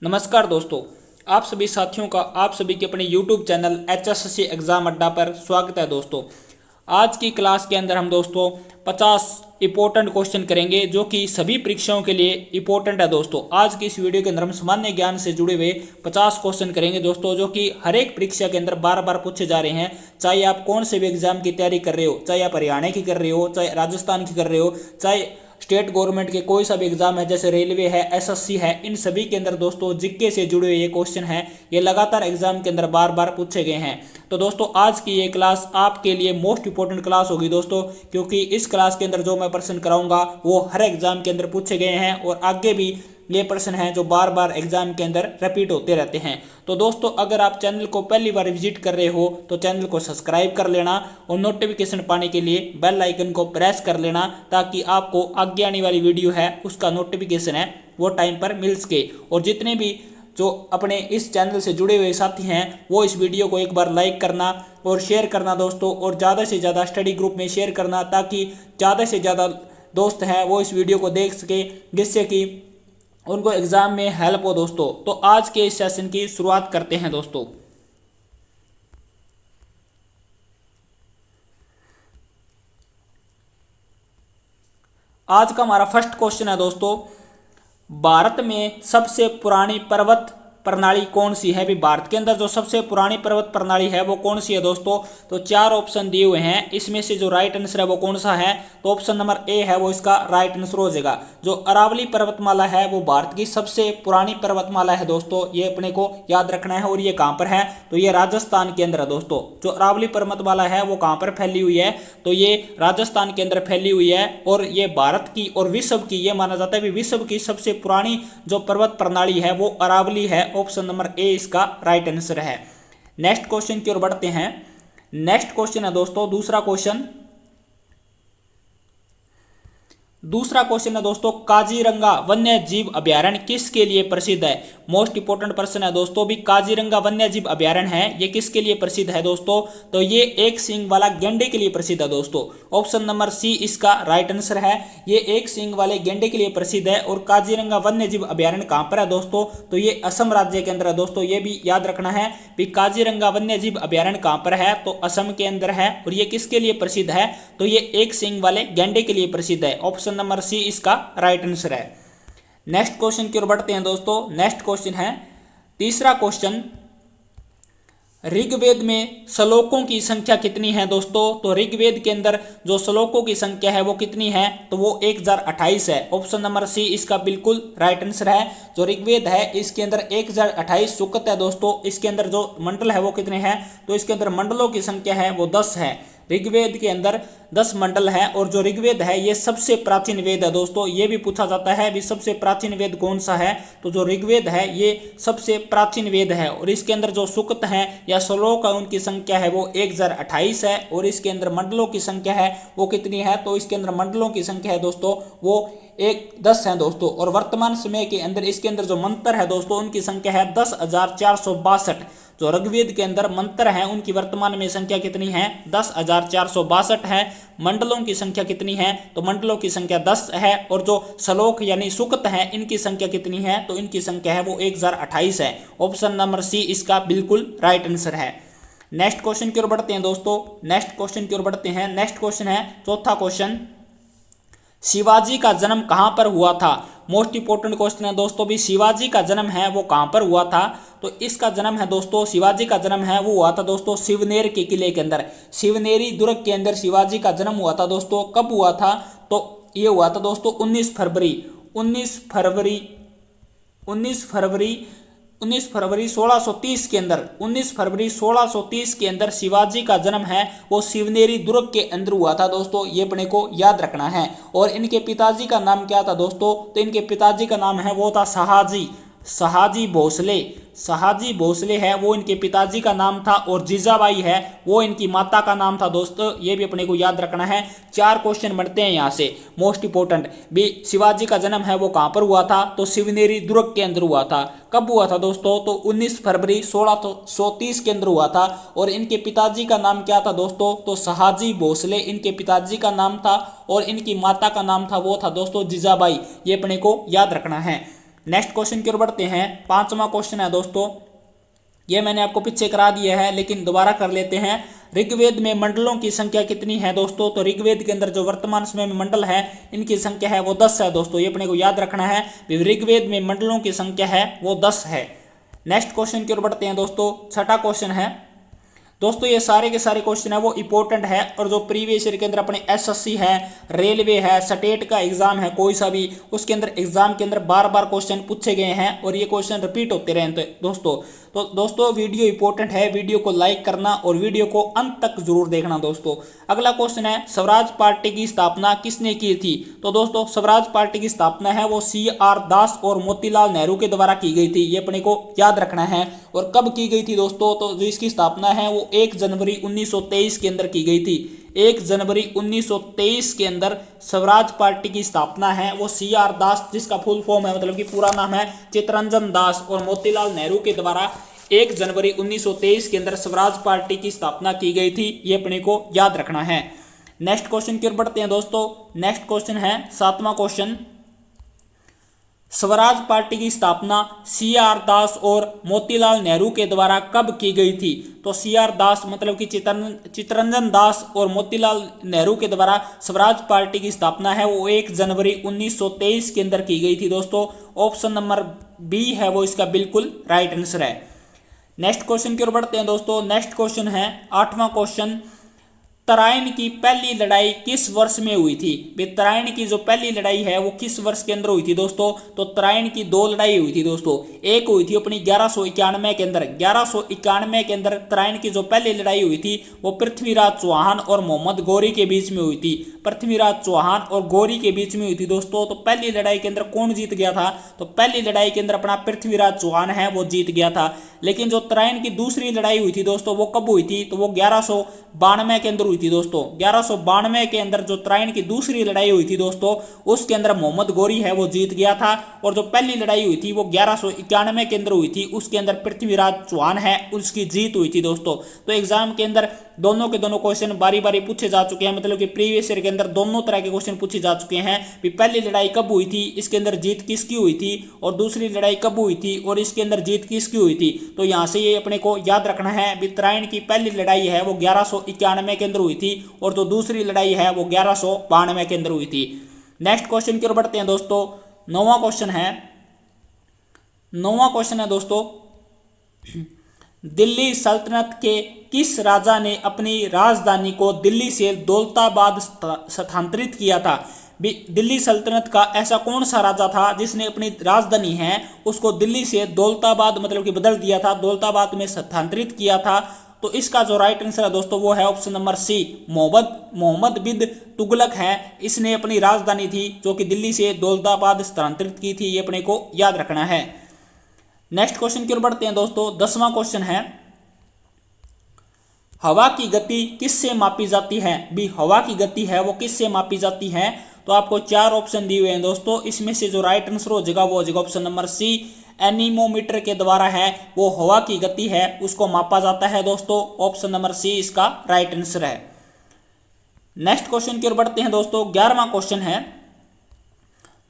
नमस्कार दोस्तों, आप सभी साथियों का आप सभी के अपने YouTube चैनल HSC एग्ज़ाम अड्डा पर स्वागत है। दोस्तों आज की क्लास के अंदर हम दोस्तों 50 इंपॉर्टेंट क्वेश्चन करेंगे जो कि सभी परीक्षाओं के लिए इंपॉर्टेंट है। दोस्तों आज की इस वीडियो के अंदर हम सामान्य ज्ञान से जुड़े हुए 50 क्वेश्चन करेंगे दोस्तों, जो कि हर एक परीक्षा के अंदर बार बार पूछे जा रहे हैं। चाहे आप कौन से भी एग्जाम की तैयारी कर रहे हो, चाहे आप हरियाणा की कर रहे हो, चाहे राजस्थान की कर रहे हो, चाहे स्टेट गवर्नमेंट के कोई सा भी एग्जाम है, जैसे रेलवे है, एसएससी है, इन सभी के अंदर दोस्तों जीके से जुड़े हुए ये क्वेश्चन है, ये लगातार एग्जाम के अंदर बार बार पूछे गए हैं। तो दोस्तों आज की ये क्लास आपके लिए मोस्ट इंपॉर्टेंट क्लास होगी दोस्तों, क्योंकि इस क्लास के अंदर जो मैं प्रश्न कराऊंगा वो हर एग्जाम के अंदर पूछे गए हैं और आगे भी ये प्रश्न हैं जो बार बार एग्जाम के अंदर रिपीट होते रहते हैं। तो दोस्तों अगर आप चैनल को पहली बार विजिट कर रहे हो तो चैनल को सब्सक्राइब कर लेना और नोटिफिकेशन पाने के लिए बेल आइकन को प्रेस कर लेना, ताकि आपको आगे आने वाली वीडियो है उसका नोटिफिकेशन है वो टाइम पर मिल सके। और जितने भी जो अपने इस चैनल से जुड़े हुए साथी हैं वो इस वीडियो को एक बार लाइक करना और शेयर करना दोस्तों, और ज़्यादा से ज़्यादा स्टडी ग्रुप में शेयर करना, ताकि ज़्यादा से ज़्यादा दोस्त हैं वो इस वीडियो को देख सके, जिससे कि उनको एग्जाम में हेल्प हो दोस्तों। तो आज के इस सेशन की शुरुआत करते हैं दोस्तों। आज का हमारा फर्स्ट क्वेश्चन है दोस्तों, भारत में सबसे पुरानी पर्वत प्रणाली कौन सी है? भी भारत के अंदर जो सबसे पुरानी पर्वत प्रणाली है वो कौन सी है दोस्तों? तो चार ऑप्शन दिए हुए हैं, इसमें से जो राइट आंसर है वो कौन सा है? तो ऑप्शन नंबर ए है वो इसका राइट आंसर हो जाएगा। जो अरावली पर्वतमाला है वो भारत की सबसे पुरानी पर्वतमाला है दोस्तों, ये अपने को याद रखना है। और ये कहाँ पर है? तो ये राजस्थान के अंदर है दोस्तों। जो अरावली पर्वतमाला है वो कहाँ पर फैली हुई है? तो ये राजस्थान के अंदर फैली हुई है, और ये भारत की और विश्व की, ये माना जाता है विश्व की सबसे पुरानी जो पर्वत प्रणाली है वो अरावली है। ऑप्शन नंबर ए इसका राइट आंसर है। नेक्स्ट क्वेश्चन की ओर बढ़ते हैं। नेक्स्ट क्वेश्चन है दोस्तों दूसरा क्वेश्चन है दोस्तों, काजीरंगा वन्य जीव अभयारण्य किसके लिए प्रसिद्ध है? मोस्ट इंपोर्टेंट प्रश्न है दोस्तों। भी काजीरंगा वन्य जीव अभयारण्य है ये किसके लिए प्रसिद्ध है दोस्तों? तो ये एक सींग वाला गेंडे के लिए प्रसिद्ध है दोस्तों। ऑप्शन नंबर सी इसका राइट आंसर है। ये एक सींग वाले गेंडे के लिए प्रसिद्ध है। और काजीरंगा वन्य जीव अभयारण्य कहां पर है दोस्तों? तो ये असम राज्य के अंदर है दोस्तों, ये भी याद रखना है। भी काजीरंगा वन्य जीव अभयारण्य कहां पर है? तो असम के अंदर है। और ये किसके लिए प्रसिद्ध है? तो ये एक सींग वाले गेंडे के लिए प्रसिद्ध है। ऑप्शन नंबर सी इसका राइट आंसर है। नेक्स्ट क्वेश्चन की ओर बढ़ते हैं दोस्तों। नेक्स्ट क्वेश्चन है तीसरा क्वेश्चन, ऋग्वेद में श्लोकों की संख्या कितनी है दोस्तों? तो ऋग्वेद के अंदर जो श्लोकों की संख्या है वो कितनी है? तो वो 1028 है। ऑप्शन नंबर सी इसका बिल्कुल राइट आंसर है। जो ऋग्वेद है इसके अंदर 1028 सूक्त है दोस्तों। इसके अंदर जो मंडल है वो कितने हैं? तो इसके अंदर मंडलों की संख्या है वो 10 है। ऋग्वेद के अंदर 10 मंडल है। और जो ऋग्वेद है ये सबसे प्राचीन वेद है दोस्तों। ये भी पूछा जाता है भी सबसे प्राचीन वेद कौन सा है? तो जो ऋग्वेद है ये सबसे प्राचीन वेद है। और इसके अंदर जो सूक्त हैं या श्लोक है उनकी संख्या है वो 1028 है। और इसके अंदर मंडलों की संख्या है वो कितनी है? तो इसके अंदर मंडलों की संख्या है दोस्तों वो 10 है दोस्तों। और वर्तमान समय के अंदर इसके अंदर जो मंत्र है दोस्तों उनकी संख्या है 10,462। जो ऋग्वेद के अंदर मंत्र हैं उनकी वर्तमान में संख्या कितनी है? 10,462 है। मंडलों की संख्या कितनी है? तो मंडलों की संख्या 10 है। और जो श्लोक यानी सूक्त हैं इनकी संख्या कितनी है? तो इनकी संख्या है वो 1028 है। ऑप्शन नंबर सी इसका बिल्कुल राइट आंसर है। नेक्स्ट क्वेश्चन की ओर बढ़ते हैं दोस्तों। नेक्स्ट क्वेश्चन की ओर बढ़ते हैं। नेक्स्ट क्वेश्चन है चौथा क्वेश्चन, शिवाजी का जन्म कहां पर हुआ था? मोस्ट इंपोर्टेंट क्वेश्चन है दोस्तों। भी शिवाजी का जन्म है वो कहां पर हुआ था? तो इसका जन्म है दोस्तों, शिवाजी का जन्म है वो हुआ था दोस्तों शिवनेर के किले के अंदर। शिवनेरी दुर्ग के अंदर शिवाजी का जन्म हुआ था दोस्तों। कब हुआ था? तो ये हुआ था दोस्तों 19 फरवरी 1630 के अंदर। 19 फरवरी 1630 के अंदर शिवाजी का जन्म है वो शिवनेरी दुर्ग के अंदर हुआ था दोस्तों, ये अपने को याद रखना है। और इनके पिताजी का नाम क्या था दोस्तों? तो इनके पिताजी का नाम है वो था सहाजी भोसले है वो इनके पिताजी का नाम था। और जीजाबाई है वो इनकी माता का नाम था दोस्तों, ये भी अपने को याद रखना है। 4 क्वेश्चन बनते हैं यहाँ से मोस्ट इंपोर्टेंट। भी शिवाजी का जन्म है वो कहाँ पर हुआ था? तो शिवनेरी दुर्ग के अंदर हुआ था। कब हुआ था दोस्तों? तो 19 फरवरी 1630 के अंदर हुआ था। और इनके पिताजी का नाम क्या था दोस्तों? तो सहाजी भोसले इनके पिताजी का नाम था। और इनकी माता का नाम था वो था दोस्तों जीजाबाई, ये अपने को याद रखना है। नेक्स्ट क्वेश्चन की ओर बढ़ते हैं। पांचवा क्वेश्चन है दोस्तों, ये मैंने आपको पीछे करा दिया है लेकिन दोबारा कर लेते हैं। ऋग्वेद में मंडलों की संख्या कितनी है दोस्तों? तो ऋग्वेद के अंदर जो वर्तमान समय में मंडल है इनकी संख्या है वो 10 है दोस्तों, ये अपने को याद रखना है। ऋग्वेद में मंडलों की संख्या है वो 10 है। नेक्स्ट क्वेश्चन की ओर बढ़ते हैं दोस्तों। छठा क्वेश्चन है दोस्तों, ये सारे के सारे क्वेश्चन है वो इंपॉर्टेंट है और जो प्रीवियस ईयर के अंदर अपने एसएससी है, रेलवे है, स्टेट का एग्जाम है कोई सा भी, उसके अंदर एग्जाम के अंदर बार बार क्वेश्चन पूछे गए हैं और ये क्वेश्चन रिपीट होते रहे हैं दोस्तों। तो दोस्तों वीडियो इंपॉर्टेंट है, वीडियो को लाइक करना और वीडियो को अंत तक जरूर देखना दोस्तों। अगला क्वेश्चन है, स्वराज पार्टी की स्थापना किसने की थी? तो दोस्तों स्वराज पार्टी की स्थापना है वो CR दास और मोतीलाल नेहरू के द्वारा की गई थी, ये अपने को याद रखना है। और कब की गई थी दोस्तों? तो जो इसकी स्थापना है वो 1 जनवरी 1923 के अंदर की गई थी। 1 जनवरी 1923 के अंदर स्वराज पार्टी की स्थापना है वो CR दास, जिसका फुल फॉर्म है मतलब कि पूरा नाम है चित्तरंजन दास, और मोतीलाल नेहरू के द्वारा 1 जनवरी 1923 के अंदर स्वराज पार्टी की स्थापना की गई थी, ये अपने को याद रखना है। नेक्स्ट क्वेश्चन की ओर बढ़ते हैं दोस्तों। नेक्स्ट क्वेश्चन है 7वां क्वेश्चन, स्वराज पार्टी की स्थापना CR दास और मोतीलाल नेहरू के द्वारा कब की गई थी? तो CR दास मतलब कि चित्तरंजन दास और मोतीलाल नेहरू के द्वारा स्वराज पार्टी की स्थापना है वो 1 जनवरी 1923 के अंदर की गई थी दोस्तों। ऑप्शन नंबर बी है वो इसका बिल्कुल राइट आंसर है। नेक्स्ट क्वेश्चन की ओर बढ़ते हैं दोस्तों। नेक्स्ट क्वेश्चन है 8वां क्वेश्चन, तराइन की पहली लड़ाई किस वर्ष में हुई थी? तराइन की जो पहली लड़ाई है वो किस वर्ष के अंदर हुई थी दोस्तों? तो तराइन की 2 लड़ाई हुई थी दोस्तों। एक हुई थी अपनी 1191 के अंदर, 1191 के अंदर तराइन की जो पहली लड़ाई हुई थी वो पृथ्वीराज चौहान और मोहम्मद गौरी के बीच में हुई थी। पृथ्वीराज चौहान और गौरी के बीच में हुई थी दोस्तों। तो पहली लड़ाई के अंदर कौन जीत गया था? तो पहली लड़ाई के अंदर अपना पृथ्वीराज चौहान है वो जीत गया था। लेकिन जो तराइन की दूसरी लड़ाई हुई थी दोस्तों वो कब हुई थी? तो वो 1192 के अंदर हुई थी दोस्तों। 1192 के अंदर जो तराइन की दूसरी लड़ाई हुई थी दोस्तों उसके अंदर मोहम्मद गौरी है वो जीत गया था। और जो पहली लड़ाई हुई थी वो 1191 के अंदर हुई थी, उसके अंदर पृथ्वीराज चौहान है उसकी जीत हुई थी दोस्तों। तो एग्जाम के अंदर दोनों के दोनों क्वेश्चन बारी बारी पूछे जा चुके हैं, मतलब कि प्रीवियस ईयर के अंदर दोनों तरह के क्वेश्चन पूछे जा चुके हैं। पहली लड़ाई कब हुई थी, इसके अंदर जीत किसकी हुई थी, और दूसरी लड़ाई कब हुई थी और इसके अंदर जीत किसकी हुई थी। तो यहां से ये अपने को याद रखना है। तराइन की पहली लड़ाई है वो 1191 के अंदर हुई थी और जो दूसरी लड़ाई है वो 1192 के अंदर हुई थी। नेक्स्ट क्वेश्चन की ओर बढ़ते हैं दोस्तों। 9वां क्वेश्चन है दोस्तों, दिल्ली सल्तनत के किस राजा ने अपनी राजधानी को दिल्ली से दौलताबाद स्थानांतरित किया था? दिल्ली सल्तनत का ऐसा कौन सा राजा था जिसने अपनी राजधानी है उसको दिल्ली से दौलताबाद मतलब कि बदल दिया था, दौलताबाद में स्थानांतरित किया था? तो इसका जो राइट आंसर है दोस्तों वो है ऑप्शन नंबर सी, मोहम्मद बिन तुगलक है। इसने अपनी राजधानी थी जो कि दिल्ली से दौलताबाद स्थानांतरित की थी, ये अपने को याद रखना है। नेक्स्ट क्वेश्चन की ओर बढ़ते हैं दोस्तों। 10वां क्वेश्चन है, हवा की गति किससे मापी जाती है? हवा की गति है वो किससे मापी जाती है? तो आपको 4 ऑप्शन दिए हुए हैं दोस्तों, इसमें से जो राइट आंसर हो जाएगा वो हो जाएगा ऑप्शन नंबर सी, एनीमोमीटर के द्वारा है वो हवा की गति है उसको मापा जाता है दोस्तों। ऑप्शन नंबर सी इसका राइट आंसर है। नेक्स्ट क्वेश्चन की ओर बढ़ते हैं दोस्तों। 11वां क्वेश्चन है,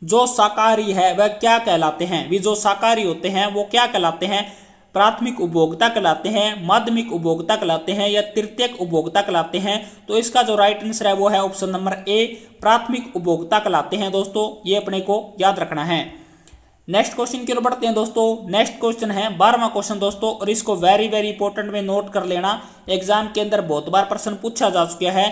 जो शाकाहारी है वह क्या कहलाते हैं? जो शाकाहारी होते हैं वो क्या कहलाते हैं? प्राथमिक उपभोक्ता कहलाते हैं, माध्यमिक उपभोक्ता कहलाते हैं या तृतीयक उपभोक्ता कहलाते हैं? तो इसका जो राइट आंसर है वो है ऑप्शन नंबर ए, प्राथमिक उपभोक्ता कहलाते हैं दोस्तों, ये अपने को याद रखना है। नेक्स्ट क्वेश्चन की ओर बढ़ते हैं दोस्तों। नेक्स्ट क्वेश्चन है 12वां क्वेश्चन दोस्तों, और इसको वेरी वेरी इंपॉर्टेंट में नोट कर लेना, एग्जाम के अंदर बहुत बार प्रश्न पूछा जा चुका है।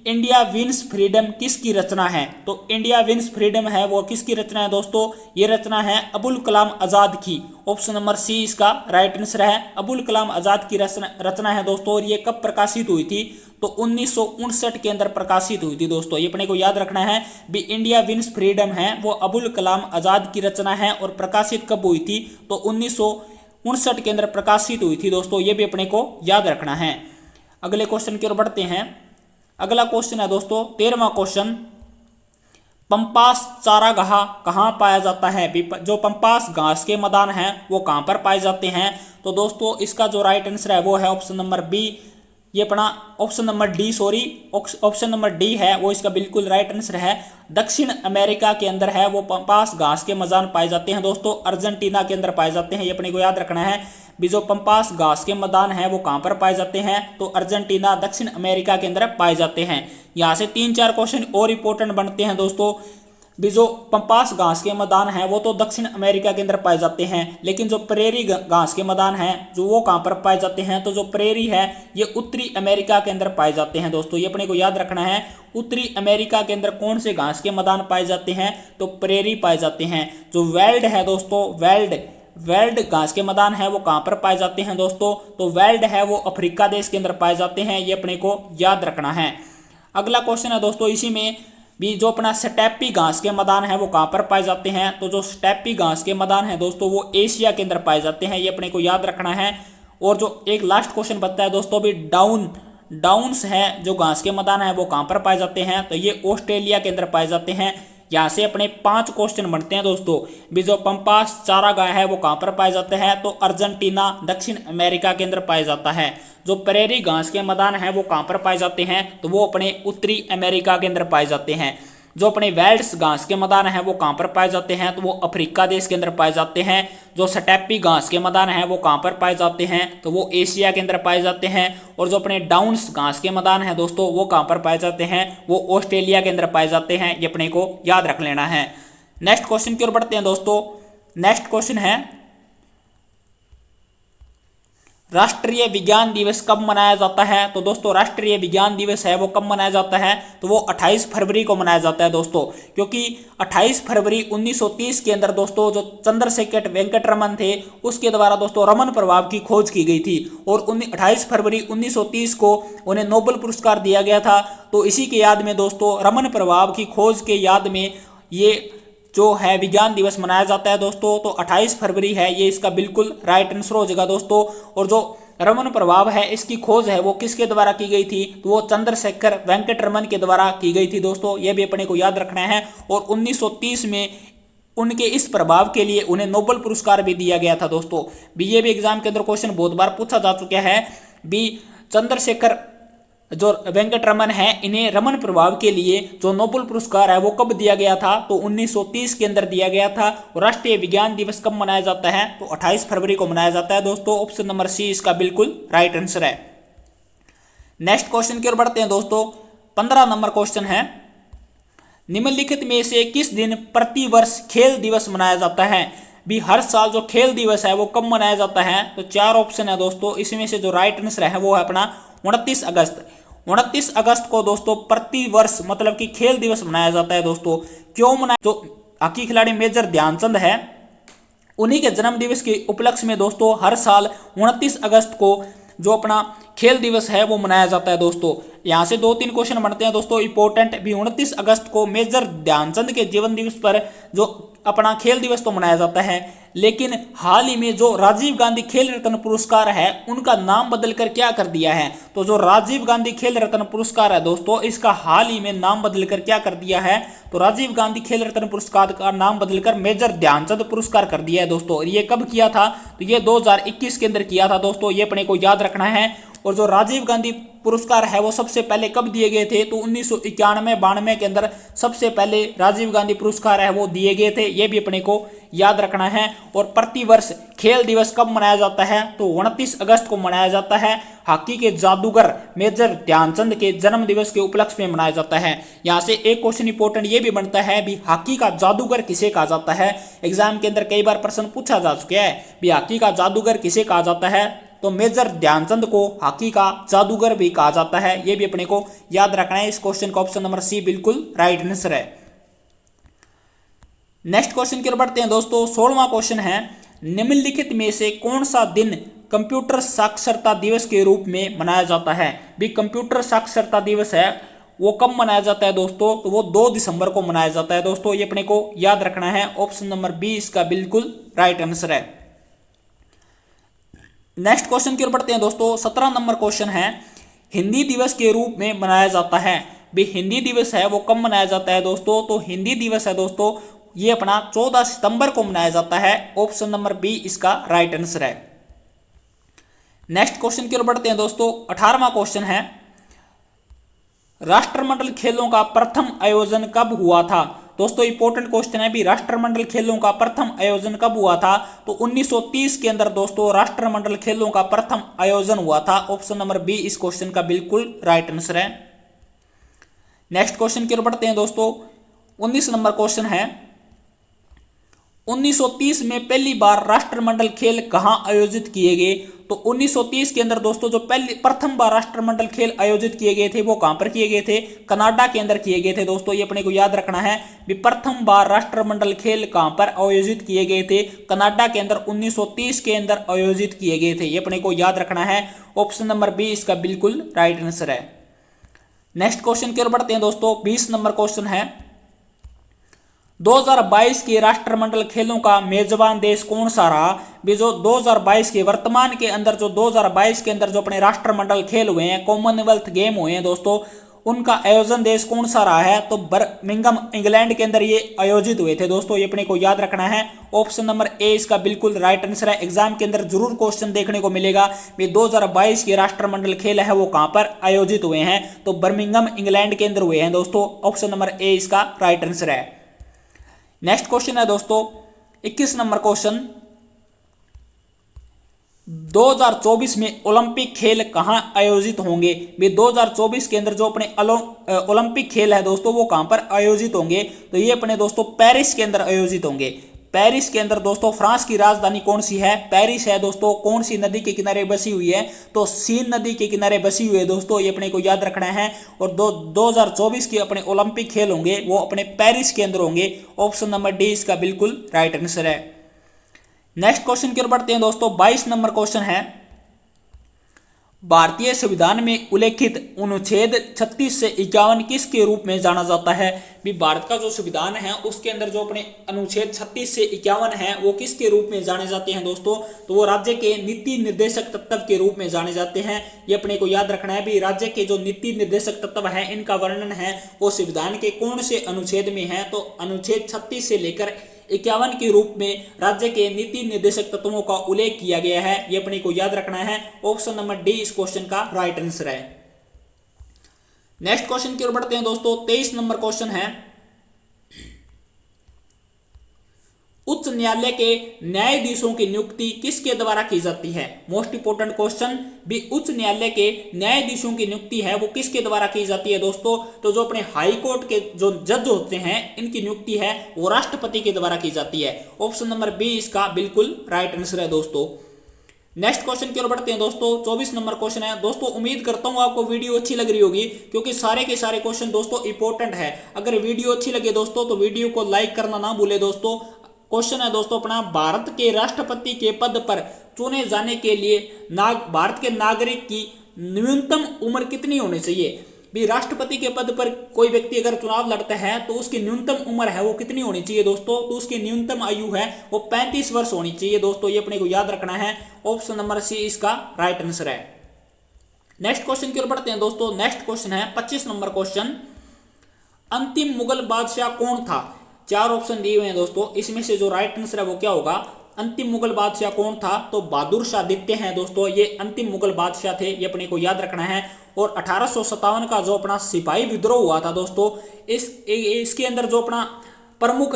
इंडिया विंस फ्रीडम किसकी रचना है? तो इंडिया विंस फ्रीडम है वो किसकी रचना है दोस्तों? ये रचना है अबुल कलाम आजाद की। ऑप्शन नंबर सी इसका राइट आंसर है, अबुल कलाम आजाद की रचना है दोस्तों। और ये कब प्रकाशित हुई थी? तो 1959 के अंदर प्रकाशित हुई थी दोस्तों, ये अपने को याद रखना है। इंडिया विंस फ्रीडम है वो अबुल कलाम आजाद की रचना है और प्रकाशित कब हुई थी? तो 1959 के अंदर प्रकाशित हुई थी दोस्तों, ये भी अपने को याद रखना है। अगले क्वेश्चन की ओर बढ़ते हैं। अगला क्वेश्चन है दोस्तों 13वां क्वेश्चन, पंपास चारागाह कहाँ पाया जाता है? जो पंपास घास के मैदान हैं वो कहाँ पर पाए जाते हैं? तो दोस्तों इसका जो राइट आंसर है वो है ऑप्शन नंबर बी, ये अपना option number D, sorry option number D है वो इसका बिल्कुल राइट आंसर है। दक्षिण अमेरिका के अंदर है वो पंपास घास के मैदान पाए जाते हैं दोस्तों, अर्जेंटीना के अंदर पाए जाते हैं, ये अपने को याद रखना है। भी जो पंपास घास के मैदान है वो कहाँ पर पाए जाते हैं, तो अर्जेंटीना दक्षिण अमेरिका के अंदर पाए जाते हैं। यहाँ से 3-4 क्वेश्चन और इंपॉर्टेंट बनते हैं दोस्तों। भी जो पंपास घास के मैदान हैं वो तो दक्षिण अमेरिका के अंदर पाए जाते हैं, लेकिन जो प्रेरी घास के मैदान हैं जो वो कहाँ पर पाए जाते हैं, तो जो प्रेरी है ये उत्तरी अमेरिका के अंदर पाए जाते हैं दोस्तों, ये अपने को याद रखना है। उत्तरी अमेरिका के अंदर कौन से घास के मैदान पाए जाते हैं, तो प्रेरी पाए जाते हैं। जो वेल्ड है दोस्तों, वेल्ड घास के मैदान है वो कहाँ पर पाए जाते हैं दोस्तों, तो वेल्ड है वो अफ्रीका देश के अंदर पाए जाते हैं, ये अपने को याद रखना है। अगला क्वेश्चन है दोस्तों इसी में भी, जो अपना स्टेपी घास के मैदान है वो कहाँ पर पाए जाते हैं, तो जो स्टेपी घास के मैदान है दोस्तों वो एशिया के अंदर पाए जाते हैं, ये अपने को याद रखना है। और जो एक लास्ट क्वेश्चन बनता है दोस्तों भी, डाउन्स है जो घास के मैदान है वो कहाँ पर पाए जाते हैं, तो ये ऑस्ट्रेलिया के अंदर पाए जाते हैं। यहाँ से अपने 5 क्वेश्चन बनते हैं दोस्तों। भी जो पंपास चारागाह है वो कहाँ पर पाए जाते हैं, तो अर्जेंटीना दक्षिण अमेरिका के अंदर पाया जाता है। जो प्रेरी घास के मैदान है वो कहाँ पर पाए जाते हैं, तो वो अपने उत्तरी अमेरिका के अंदर पाए जाते हैं। जो अपने वेल्ड्स घास के मैदान है वो कहाँ पर पाए जाते हैं, तो वो अफ्रीका देश के अंदर पाए जाते हैं। जो स्टेपी घास के मैदान है वो कहाँ पर पाए जाते हैं, तो वो एशिया के अंदर पाए जाते हैं। और जो अपने डाउन्स घास के मैदान है दोस्तों वो कहाँ पर पाए जाते हैं, वो ऑस्ट्रेलिया के अंदर पाए जाते हैं, ये अपने को याद रख लेना है। नेक्स्ट क्वेश्चन की ओर बढ़ते हैं दोस्तों। नेक्स्ट क्वेश्चन है, राष्ट्रीय विज्ञान दिवस कब मनाया जाता है, तो दोस्तों राष्ट्रीय विज्ञान दिवस है वो कब मनाया जाता है, तो वो 28 फरवरी को मनाया जाता है दोस्तों। क्योंकि 28 फरवरी 1930 के अंदर दोस्तों जो चंद्रशेखर वेंकट रमन थे उसके द्वारा दोस्तों रमन प्रभाव की खोज की गई थी, और 28 फरवरी 1930 को उन्हें नोबेल पुरस्कार दिया गया था। तो इसी के याद में दोस्तों रमन प्रभाव की खोज के याद में ये जो है विज्ञान दिवस मनाया जाता है दोस्तों। तो 28 फरवरी है ये इसका बिल्कुल राइट आंसर हो जाएगा दोस्तों। और जो रमन प्रभाव है इसकी खोज है वो किसके द्वारा की गई थी, तो वो चंद्रशेखर वेंकट रमन के द्वारा की गई थी दोस्तों, ये भी अपने को याद रखना है। और 1930 में उनके इस प्रभाव के लिए उन्हें नोबेल पुरस्कार भी दिया गया था दोस्तों। भी ये भी एग्जाम के अंदर क्वेश्चन बहुत बार पूछा जा चुका है। भी चंद्रशेखर जो वेंकट रमन है इन्हें रमन प्रभाव के लिए जो नोबेल पुरस्कार है वो कब दिया गया था, तो 1930 के अंदर दिया गया था। और राष्ट्रीय विज्ञान दिवस कब मनाया जाता है, तो 28 फरवरी को मनाया जाता है दोस्तों। ऑप्शन नंबर सी इसका बिल्कुल राइट आंसर है। नेक्स्ट क्वेश्चन की ओर बढ़ते हैं दोस्तों। 15 नंबर क्वेश्चन है, निम्नलिखित में से किस दिन प्रति वर्ष खेल दिवस मनाया जाता है। भी हर साल जो खेल दिवस है वो कब मनाया जाता है, तो 4 ऑप्शन है दोस्तों। इसमें से जो राइट आंसर है वो है अपना 29 अगस्त। 29 अगस्त को दोस्तों प्रति वर्ष मतलब कि खेल दिवस मनाया जाता है दोस्तों। क्यों मनाया, जो हॉकी खिलाड़ी मेजर ध्यानचंद है उन्हीं के जन्म दिवस के उपलक्ष्य में दोस्तों हर साल 29 अगस्त को जो अपना खेल दिवस है वो मनाया जाता है दोस्तों। यहाँ से 2-3 क्वेश्चन बनते हैं दोस्तों इंपॉर्टेंट। भी 29 अगस्त को मेजर ध्यानचंद के जीवन दिवस पर जो अपना खेल दिवस तो मनाया जाता है, लेकिन हाल ही में जो राजीव गांधी खेल रत्न पुरस्कार है उनका नाम बदलकर क्या कर दिया है, तो जो राजीव गांधी खेल रत्न पुरस्कार है दोस्तों इसका हाल ही में नाम बदलकर क्या कर दिया है, तो राजीव गांधी खेल रत्न पुरस्कार का नाम बदलकर मेजर ध्यानचंद पुरस्कार कर दिया है दोस्तों। और ये कब किया था, तो ये 2021 के अंदर किया था दोस्तों, ये अपने को याद रखना है। और जो राजीव गांधी पुरस्कार है वो सबसे पहले कब दिए गए थे, तो 1991-92 के अंदर सबसे पहले राजीव गांधी पुरस्कार है वो दिए गए थे, ये भी अपने को याद रखना है। और प्रति वर्ष खेल दिवस कब मनाया जाता है, तो 29 अगस्त को मनाया जाता है। हॉकी के जादूगर मेजर ध्यानचंद के जन्म दिवस के उपलक्ष्य में मनाया जाता है। यहाँ से एक क्वेश्चन इंपॉर्टेंट ये भी बनता है भी हॉकी का जादूगर किसे कहा जाता है। एग्जाम के अंदर कई बार प्रश्न पूछा जा चुका है भी हॉकी का जादूगर किसे कहा जाता है, तो मेजर ध्यानचंद को हॉकी का जादूगर भी कहा जाता है, ये भी अपने को याद रखना है। इस क्वेश्चन का ऑप्शन नंबर सी बिल्कुल राइट आंसर है। नेक्स्ट क्वेश्चन की ओर बढ़ते हैं दोस्तों। 16वां क्वेश्चन है, निम्नलिखित में से कौन सा दिन कंप्यूटर साक्षरता दिवस के रूप में मनाया जाता है। भी कंप्यूटर साक्षरता दिवस है वो कब मनाया जाता है दोस्तों, तो वो 2 दिसंबर को मनाया जाता है दोस्तों, ये अपने को याद रखना है। ऑप्शन नंबर बी इसका बिल्कुल राइट आंसर है। नेक्स्ट क्वेश्चन की ओर बढ़ते हैं दोस्तों। 17 नंबर क्वेश्चन है, हिंदी दिवस के रूप में मनाया जाता है। भी हिंदी दिवस है वो कब मनाया जाता है दोस्तों, तो हिंदी दिवस है दोस्तों ये अपना 14 सितंबर को मनाया जाता है। ऑप्शन नंबर बी इसका राइट आंसर है। नेक्स्ट क्वेश्चन की ओर बढ़ते हैं दोस्तों। 18वां क्वेश्चन है, राष्ट्रमंडल खेलों का प्रथम आयोजन कब हुआ था? दोस्तों इंपॉर्टेंट क्वेश्चन है भी, राष्ट्रमंडल खेलों का प्रथम आयोजन कब हुआ था? तो 1930 के अंदर दोस्तों राष्ट्रमंडल खेलों का प्रथम आयोजन हुआ था। ऑप्शन नंबर बी इस क्वेश्चन का बिल्कुल राइट आंसर है। नेक्स्ट क्वेश्चन की ओर बढ़ते हैं दोस्तों। 19 नंबर क्वेश्चन है, 1930 में पहली बार राष्ट्रमंडल खेल कहां आयोजित किए गए? तो 1930 के अंदर दोस्तों जो प्रथम बार राष्ट्रमंडल खेल आयोजित किए गए थे वो कहां पर किए गए थे? कनाडा के अंदर किए गए थे दोस्तों। ये अपने को याद रखना है भी, प्रथम बार राष्ट्रमंडल खेल कहां पर आयोजित किए गए थे? कनाडा के अंदर 1930 के अंदर आयोजित किए गए थे। ये अपने को याद रखना है। ऑप्शन नंबर बी इसका बिल्कुल राइट आंसर है। नेक्स्ट क्वेश्चन की ओर बढ़ते हैं दोस्तों। 20 नंबर क्वेश्चन है, 2022 के राष्ट्रमंडल खेलों का मेजबान देश कौन सा रहा? भी जो 2022 के वर्तमान के अंदर जो 2022 के अंदर जो अपने राष्ट्रमंडल खेल हुए हैं, कॉमनवेल्थ गेम हुए हैं दोस्तों, उनका आयोजन देश कौन सा रहा है? तो बर्मिंघम इंग्लैंड के अंदर ये आयोजित हुए थे दोस्तों। ये अपने को याद रखना है। ऑप्शन नंबर ए इसका बिल्कुल राइट आंसर है। एग्जाम के अंदर जरूर क्वेश्चन देखने को मिलेगा भी 2022 के राष्ट्रमंडल खेल है वो कहां पर आयोजित हुए हैं? तो बर्मिंघम इंग्लैंड के अंदर हुए हैं दोस्तों। ऑप्शन नंबर ए इसका राइट आंसर है। नेक्स्ट क्वेश्चन है दोस्तों 21 नंबर क्वेश्चन, 2024 में ओलंपिक खेल कहां आयोजित होंगे? भी 2024 के अंदर जो अपने ओलंपिक खेल है दोस्तों वो कहां पर आयोजित होंगे? तो ये अपने दोस्तों पेरिस के अंदर आयोजित होंगे। पेरिस के अंदर दोस्तों, फ्रांस की राजधानी कौन सी है? पेरिस है दोस्तों। कौन सी नदी के किनारे बसी हुई है? तो सीन नदी के किनारे बसी हुई है दोस्तों। ये अपने को याद रखना है। और 2024 के अपने ओलंपिक खेल होंगे वो अपने पेरिस के अंदर होंगे। ऑप्शन नंबर डी इसका बिल्कुल राइट आंसर है। नेक्स्ट क्वेश्चन की ओर बढ़ते हैं दोस्तों। 22 नंबर क्वेश्चन है, भारतीय संविधान में उल्लेखित अनुच्छेद 36 से 51 किसके रूप में जाना जाता है? भी भारत का जो संविधान है उसके अंदर जो अपने अनुच्छेद 36 से 51 है वो किसके रूप में जाने जाते हैं दोस्तों? तो वो राज्य के नीति निर्देशक तत्व के रूप में जाने जाते हैं। ये अपने को याद रखना है भी, राज्य के जो नीति निर्देशक तत्व है इनका वर्णन है वो संविधान के कौन से अनुच्छेद में है? तो अनुच्छेद 36 से लेकर 51 के रूप में राज्य के नीति निर्देशक तत्वों का उल्लेख किया गया है। ये अपने को याद रखना है। ऑप्शन नंबर डी इस क्वेश्चन का राइट आंसर है। नेक्स्ट क्वेश्चन की ओर बढ़ते हैं दोस्तों। 23 नंबर क्वेश्चन है, उच्च न्यायालय के न्यायाधीशों की नियुक्ति किसके द्वारा की जाती है? मोस्ट इंपोर्टेंट क्वेश्चन भी, उच्च न्यायालय के न्यायाधीशों की नियुक्ति है वो किसके द्वारा की जाती है दोस्तों? तो जो अपने हाई कोर्ट के जो जज होते हैं इनकी नियुक्ति है वो राष्ट्रपति के द्वारा की जाती है। ऑप्शन नंबर बी इसका बिल्कुल राइट आंसर है दोस्तों। नेक्स्ट क्वेश्चन की ओर बढ़ते हैं दोस्तों। 24 नंबर क्वेश्चन है दोस्तों, उम्मीद करता हूं आपको वीडियो अच्छी लग रही होगी क्योंकि सारे के सारे क्वेश्चन दोस्तों इंपॉर्टेंट है। अगर वीडियो अच्छी लगे दोस्तों तो वीडियो को लाइक करना ना भूले दोस्तों। क्वेश्चन है दोस्तों अपना, भारत के राष्ट्रपति के पद पर चुने जाने के लिए भारत के नागरिक की न्यूनतम उम्र कितनी होनी चाहिए? भी राष्ट्रपति के पद पर कोई व्यक्ति अगर चुनाव लड़ता है तो उसकी न्यूनतम उम्र है वो कितनी होनी चाहिए दोस्तों? तो उसकी न्यूनतम आयु है वो 35 वर्ष होनी चाहिए दोस्तों। ये अपने को याद रखना है। ऑप्शन नंबर सी इसका राइट आंसर है। नेक्स्ट क्वेश्चन की ओर बढ़ते हैं दोस्तों। नेक्स्ट क्वेश्चन है 25 नंबर क्वेश्चन, अंतिम मुगल बादशाह कौन था? 4 ऑप्शन दिए हुए हैं दोस्तों, इसमें से जो राइट आंसर है वो क्या होगा? अंतिम मुगल बादशाह कौन था? तो बहादुर शाह द्वितीय हैं दोस्तों। ये अंतिम मुगल बादशाह थे। ये अपने को याद रखना है। और 1857 का जो अपना सिपाही विद्रोह हुआ था दोस्तों, इसके अंदर जो अपना प्रमुख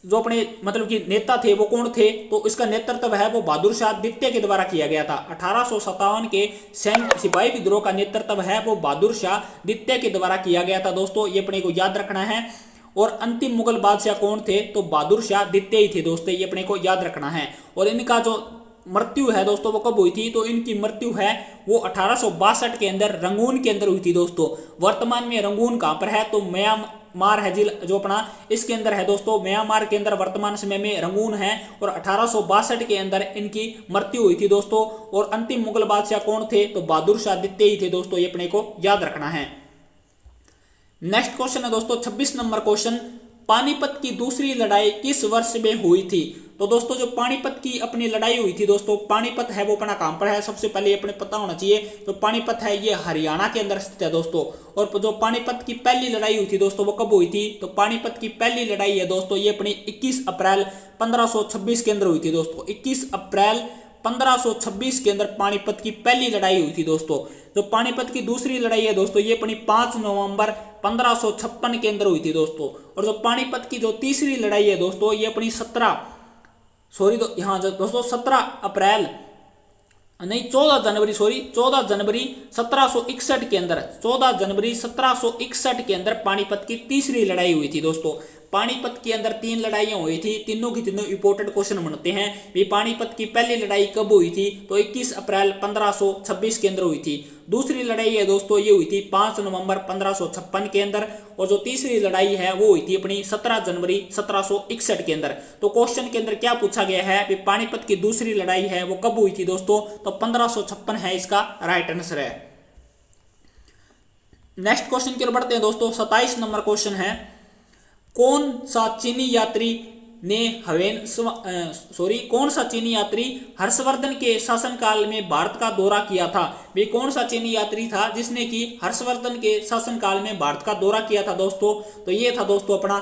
जो अपने मतलब कि नेता थे वो कौन थे? तो इसका नेतृत्व है वो बहादुर शाह द्वितीय के द्वारा किया गया था। 1857 के सिपाही विद्रोह का नेतृत्व है वो बहादुर शाह द्वितीय के द्वारा किया गया था दोस्तों। ये अपने को याद रखना है। और अंतिम मुगल बादशाह कौन थे? तो बहादुर शाह द्वितीय ही थे दोस्तों। ये अपने को याद रखना है। और इनका जो मृत्यु है दोस्तों वो कब हुई थी? तो इनकी मृत्यु है वो 1862 के अंदर रंगून के अंदर हुई थी दोस्तों। वर्तमान में रंगून कहां पर है? तो म्यांमार है जो अपना इसके अंदर है दोस्तों। म्यांमार के अंदर वर्तमान समय में रंगून है। और 1862 के अंदर इनकी मृत्यु हुई थी दोस्तों। और अंतिम मुगल बादशाह कौन थे? तो बहादुर शाह द्वितीय ही थे दोस्तों। ये अपने को याद रखना है। नेक्स्ट क्वेश्चन है दोस्तों 26 नंबर क्वेश्चन, पानीपत की दूसरी लड़ाई किस वर्ष में हुई थी? तो दोस्तों जो पानीपत की अपनी लड़ाई हुई थी दोस्तों, पानीपत है वो अपना कहां पर है? सबसे पहले ये अपने पता होना चाहिए। तो पानीपत है ये हरियाणा के अंदर स्थित है दोस्तों। और जो पानीपत की पहली लड़ाई हुई थी दोस्तों वो कब हुई थी? तो पानीपत की पहली लड़ाई है दोस्तों ये अपनी 21 अप्रैल 1526 के अंदर हुई थी दोस्तों। 21 अप्रैल 1526 के अंदर पानीपत की पहली लड़ाई हुई थी दोस्तों। जो पानीपत की दूसरी लड़ाई है दोस्तों, ये अपनी 5 नवंबर 1556 के अंदर हुई थी दोस्तों। और जो पानीपत की जो तीसरी लड़ाई है दोस्तों, ये अपनी 17 अप्रैल नहीं 14 जनवरी 1761 के अंदर 14 जनवरी 1761 के अंदर पानीपत की तीसरी लड़ाई हुई थी दोस्तों। पानीपत के अंदर 3 लड़ाइयां हुई थी, तीनों की तीनों इंपोर्टेंट क्वेश्चन बनते हैं। भी पानीपत की पहली लड़ाई कब हुई थी, तो 21 अप्रैल 1526 के अंदर हुई थी। दूसरी लड़ाई है दोस्तों, ये हुई थी 5 नवंबर 1556 के अंदर। और जो तीसरी लड़ाई है वो हुई थी अपनी 17 जनवरी 1761 के अंदर। तो क्वेश्चन के अंदर क्या पूछा गया है कि पानीपत की दूसरी लड़ाई है वो कब हुई थी दोस्तों, तो 1556 है इसका राइट आंसर है। नेक्स्ट क्वेश्चन की ओर बढ़ते हैं दोस्तों। 27 नंबर क्वेश्चन है, कौन सा चीनी यात्री हर्षवर्धन के शासनकाल में भारत का दौरा किया था। वे कौन सा चीनी यात्री था जिसने कि हर्षवर्धन के शासनकाल में भारत का दौरा किया था दोस्तों, तो ये था दोस्तों अपना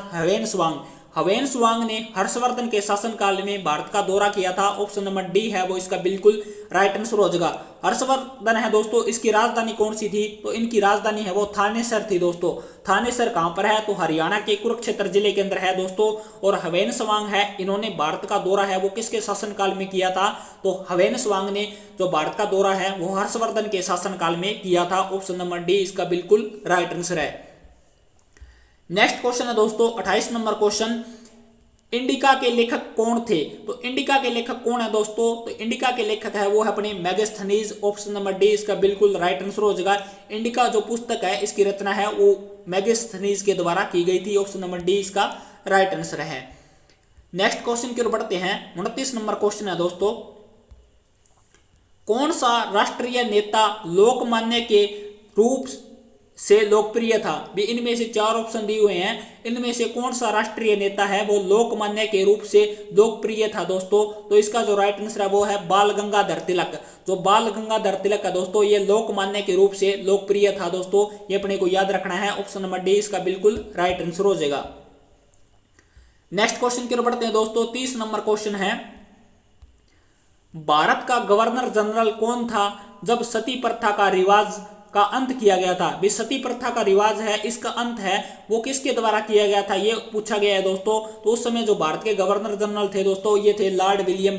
हवेन स्वांग ने हर्षवर्धन के शासनकाल में भारत का दौरा किया था। ऑप्शन नंबर डी है वो इसका बिल्कुल राइट आंसर हो जाएगा। हर्षवर्धन है दोस्तों, इसकी राजधानी कौन सी थी, तो इनकी राजधानी है वो थानेसर थी दोस्तों। थानेसर कहां पर है, तो हरियाणा के कुरुक्षेत्र जिले के अंदर है दोस्तों। और हवेन स्वांग है, इन्होंने भारत का दौरा है वो किसके शासनकाल में किया था, तो हवेन स्वांग ने जो भारत का दौरा है वो हर्षवर्धन के शासनकाल में किया था। ऑप्शन नंबर डी इसका बिल्कुल राइट आंसर है। नेक्स्ट क्वेश्चन है दोस्तों 28 नंबर क्वेश्चन, इंडिका के लेखक कौन थे, तो इंडिका के लेखक कौन है दोस्तों, तो इंडिका के लेखक है वो है अपने मेगास्थनीज। ऑप्शन नंबर डी इसका बिल्कुल राइट आंसर हो जाएगा। इंडिका जो पुस्तक है इसकी रचना है वो मेगास्थनीज के द्वारा की गई थी। ऑप्शन नंबर डी इसका राइट आंसर है। नेक्स्ट क्वेश्चन की ओर बढ़ते हैं। 29 नंबर क्वेश्चन है दोस्तों, कौन सा राष्ट्रीय नेता लोकमान्य के रूप से लोकप्रिय था। भी इनमें से 4 ऑप्शन दिए हुए हैं, इनमें से कौन सा राष्ट्रीय नेता है वो लोकमान्य के रूप से लोकप्रिय था दोस्तों, तो इसका जो राइट आंसर है वो है बाल गंगाधर तिलक। जो बाल गंगाधर तिलक है दोस्तों, ये लोकमान्य के रूप से लोकप्रिय था दोस्तों, ये अपने को याद रखना है। ऑप्शन नंबर डी इसका बिल्कुल राइट आंसर हो जाएगा। नेक्स्ट क्वेश्चन की ओर बढ़ते हैं दोस्तों। 30 नंबर क्वेश्चन है, भारत का गवर्नर जनरल कौन था जब सती प्रथा का रिवाज का अंत किया गया था। भी सती प्रथा का रिवाज है, इसका अंत है वो किसके द्वारा किया गया था, ये पूछा गया है दोस्तों। तो उस समय जो भारत के गवर्नर जनरल थे दोस्तों, ये थे लॉर्ड विलियम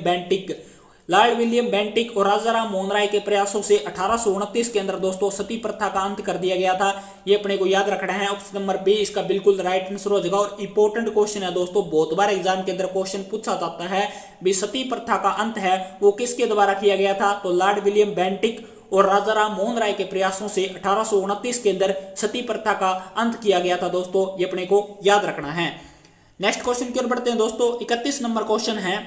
बेंटिक और राजा राम मोहन राय के प्रयासों से 1829 के अंदर दोस्तों सती प्रथा का अंत कर दिया गया था। ये अपने को याद रखना है। ऑप्शन नंबर बी इसका बिल्कुल राइट आंसर हो जाएगा। और इंपॉर्टेंट क्वेश्चन है दोस्तों, बहुत बार एग्जाम के अंदर क्वेश्चन पूछा जाता है, भी सती प्रथा का अंत है वो किसके द्वारा किया गया था, तो लॉर्ड विलियम बेंटिक और राजा राम मोहन राय के प्रयासों से 1829 के अंदर सती प्रथा का अंत किया गया था दोस्तों, ये अपने को याद रखना है। नेक्स्ट क्वेश्चन की ओर बढ़ते हैं दोस्तों। 31 नंबर क्वेश्चन है,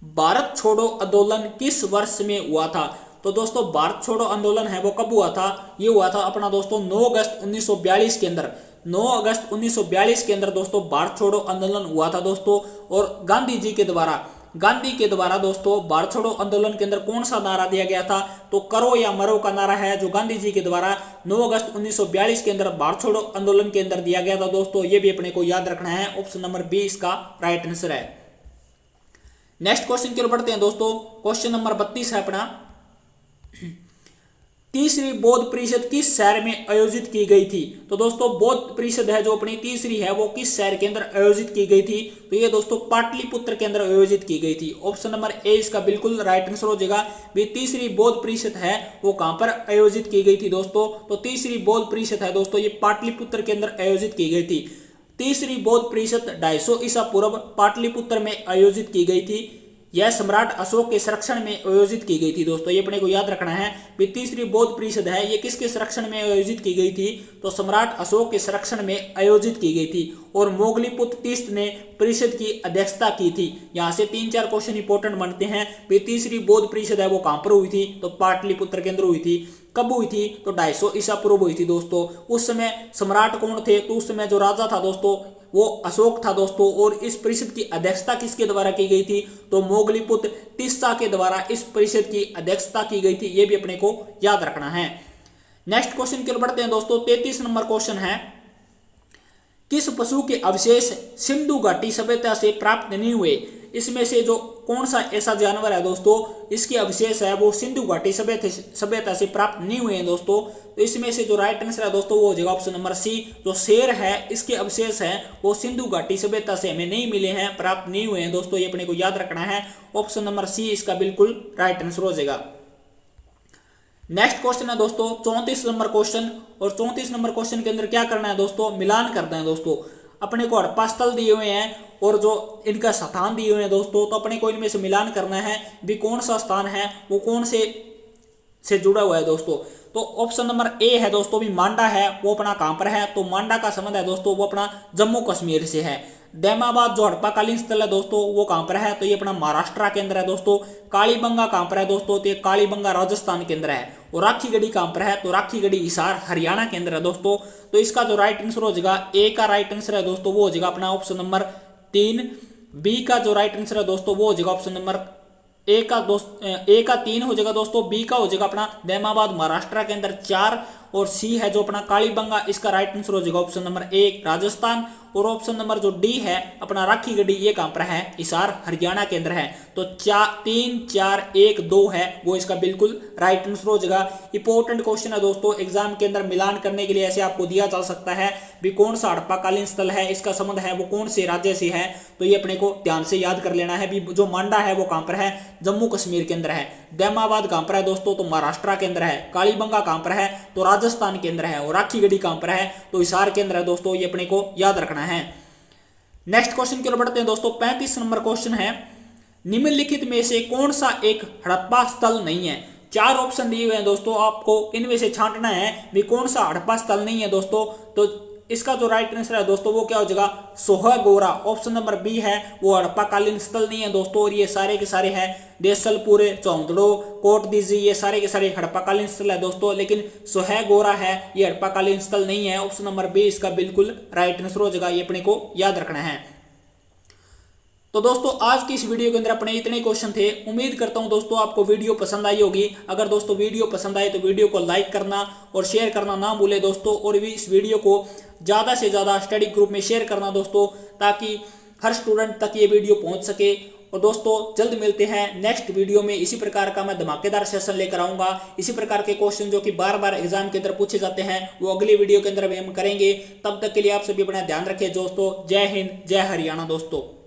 भारत छोड़ो आंदोलन किस वर्ष में हुआ था। तो दोस्तों भारत छोड़ो आंदोलन है वो कब हुआ था, ये हुआ था अपना दोस्तों 9 अगस्त 1942 के अंदर। 9 अगस्त 1942 के अंदर दोस्तों भारत छोड़ो आंदोलन हुआ था दोस्तों। और गांधी के द्वारा दोस्तों भारत छोड़ो आंदोलन के अंदर कौन सा नारा दिया गया था, तो करो या मरो का नारा है जो गांधी जी के द्वारा 9 अगस्त 1942 के अंदर भारत छोड़ो आंदोलन के अंदर दिया गया था दोस्तों, ये भी अपने को याद रखना है। ऑप्शन नंबर बी इसका राइट आंसर है। नेक्स्ट क्वेश्चन की ओर बढ़ते हैं दोस्तों। क्वेश्चन नंबर 32 है अपना, तीसरी बौद्ध परिषद किस शहर में आयोजित की गई थी। तो दोस्तों बौद्ध परिषद है जो अपनी तीसरी है वो किस शहर के अंदर आयोजित की गई थी, तो ये दोस्तों पाटलिपुत्र के अंदर आयोजित की गई थी। ऑप्शन नंबर ए इसका बिल्कुल राइट आंसर हो जाएगा। भी तीसरी बौद्ध परिषद है वो कहां पर आयोजित की गई थी दोस्तों, तो तीसरी बौद्ध परिषद है दोस्तों ये पाटलिपुत्र के अंदर आयोजित की गई थी। तीसरी बौद्ध परिषद 250 ईसा पूर्व पाटलिपुत्र में आयोजित की गई थी। यह सम्राट अशोक के संरक्षण में आयोजित की गई थी दोस्तों, ये अपने को याद रखना है। भी तीसरी बौद्ध परिषद है ये किसके संरक्षण में आयोजित की गई थी, तो सम्राट अशोक के संरक्षण में आयोजित की गई थी। और मोगलीपुत्र तीसरे ने परिषद की अध्यक्षता की थी। यहाँ से 3-4 क्वेश्चन इंपॉर्टेंट बनते हैं। भी तीसरी बौद्ध परिषद है वो कहां पर हुई थी, तो पाटलिपुत्र के अंदर हुई थी। कब हुई थी, तो 250 ईसा पूर्व हुई थी दोस्तों। उस समय सम्राट कौन थे, तो उस समय जो राजा था दोस्तों वो अशोक था दोस्तों। और इस परिषद की अध्यक्षता किसके द्वारा की गई थी, तो मोगलीपुत्र तीसरा के द्वारा इस परिषद की अध्यक्षता की गई थी, ये भी अपने को याद रखना है। नेक्स्ट क्वेश्चन की ओर बढ़ते हैं दोस्तों। 33 नंबर क्वेश्चन है, किस पशु के अवशेष सिंधु घाटी सभ्यता से प्राप्त नहीं हुए। इसमें से जो कौन सा ऐसा जानवर है दोस्तों इसके अवशेष है वो सिंधु घाटी सभ्यता से प्राप्त नहीं हुए हैं दोस्तों। तो इसमें से जो राइट आंसर है दोस्तों वो हो जाएगा ऑप्शन नंबर सी। जो शेर है इसके अवशेष है वो सिंधु घाटी सभ्यता से हमें नहीं मिले हैं, प्राप्त नहीं हुए हैं दोस्तों, ये अपने को याद रखना है। ऑप्शन नंबर सी इसका बिल्कुल राइट आंसर हो जाएगा। नेक्स्ट क्वेश्चन है दोस्तों 34 नंबर क्वेश्चन, और 34 नंबर क्वेश्चन के अंदर क्या करना है दोस्तों, मिलान करना है दोस्तों। अपने को हड़प्पा स्थल दिए हुए हैं और जो इनका स्थान दिए हुए हैं दोस्तों, तो अपने को इनमें से मिलान करना है भी कौन सा स्थान है वो कौन से जुड़ा हुआ है दोस्तों। तो ऑप्शन नंबर ए है दोस्तों भी मांडा है, वो अपना कहां पर है, तो मांडा का संबंध है दोस्तों वो अपना जम्मू कश्मीर से है। दैमाबाद जो हड़प्पाकालीन स्थल है दोस्तों वो कहां पर है, तो ये अपना महाराष्ट्र के अंदर है दोस्तों। कालीबंगा कहां पर है दोस्तों, तो ये कालीबंगा राजस्थान के अंदर है। और राखीगढ़ी कहां पर है, तो राखीगढ़ी हिसार हरियाणा के अंदर है दोस्तों। तो इसका जो राइट आंसर हो जाएगा ए का राइट आंसर है दोस्तों वो हो जाएगा अपना ऑप्शन नंबर 3। बी का जो राइट आंसर है दोस्तों वो हो जाएगा ऑप्शन नंबर ए का 3 हो जाएगा दोस्तों। बी का हो जाएगा अपना दैमाबाद महाराष्ट्र के अंदर 4, और सी है जो अपना कालीबंगा इसका राइट आंसर हो जाएगा ऑप्शन नंबर 1 राजस्थान। और ऑप्शन नंबर जो डी है अपना राखीगढ़ी ये कहां पर है, हिसार हरियाणा के अंदर है। तो 3 4 1 2 है वो इसका बिल्कुल राइट आंसर हो जाएगा। इंपॉर्टेंट क्वेश्चन है दोस्तों, एग्जाम के अंदर मिलान करने के लिए ऐसे आपको दिया जा सकता है भी कौन सा हड़प्पाकालीन स्थल है, इसका संबंध है वो कौन से राज्य से है, तो ये अपने को ध्यान से याद कर लेना है भी जो मांडा है वो कहां पर है, जम्मू कश्मीर के अंदर है। दैमाबाद कहां पर है दोस्तों, तो महाराष्ट्र के अंदर है। कालीबंगा कहां पर है, तो राजस्थान के अंदर है। और राखीगढ़ी कहां पर है, तो हिसार के अंदर है दोस्तों, ये अपने को याद रखना है। नेक्स्ट क्वेश्चन की ओर बढ़ते हैं दोस्तों। 35 नंबर क्वेश्चन है, निम्नलिखित में से कौन सा एक हड़प्पा स्थल नहीं है। 4 ऑप्शन दिए हुए हैं दोस्तों, आपको इनमें से छांटना है भी कौन सा हड़प्पा स्थल नहीं है दोस्तों। तो इसका जो राइट आंसर है दोस्तों वो क्या हो जाएगा, सोहगोरा। ऑप्शन नंबर बी है वो हड़प्पाकालीन स्थल नहीं है दोस्तों, और ये सारे के सारे हैं देसलपुर, चौंदड़ो, कोट दीजी, ये सारे के सारे हड़प्पाकालीन स्थल है दोस्तों। लेकिन सोहगोरा है ये हड़प्पाकालीन स्थल नहीं है। ऑप्शन नंबर बी इसका बिल्कुल राइट आंसर हो जाएगा, ये अपने को याद रखना है। तो दोस्तों आज की इस वीडियो के अंदर अपने इतने क्वेश्चन थे। उम्मीद करता हूं दोस्तों आपको वीडियो पसंद आई होगी। अगर दोस्तों वीडियो पसंद आए तो वीडियो को लाइक करना और शेयर करना ना भूले दोस्तों, और भी इस वीडियो को ज़्यादा से ज़्यादा स्टडी ग्रुप में शेयर करना दोस्तों, ताकि हर स्टूडेंट तक ये वीडियो पहुंच सके। और दोस्तों जल्द मिलते हैं नेक्स्ट वीडियो में। इसी प्रकार का मैं धमाकेदार सेशन लेकर आऊंगा। इसी प्रकार के क्वेश्चन जो कि बार बार एग्जाम के अंदर पूछे जाते हैं वो अगली वीडियो के अंदर भी हम करेंगे। तब तक के लिए आप सभी अपना ध्यान रखें दोस्तों। जय हिंद, जय हरियाणा दोस्तों।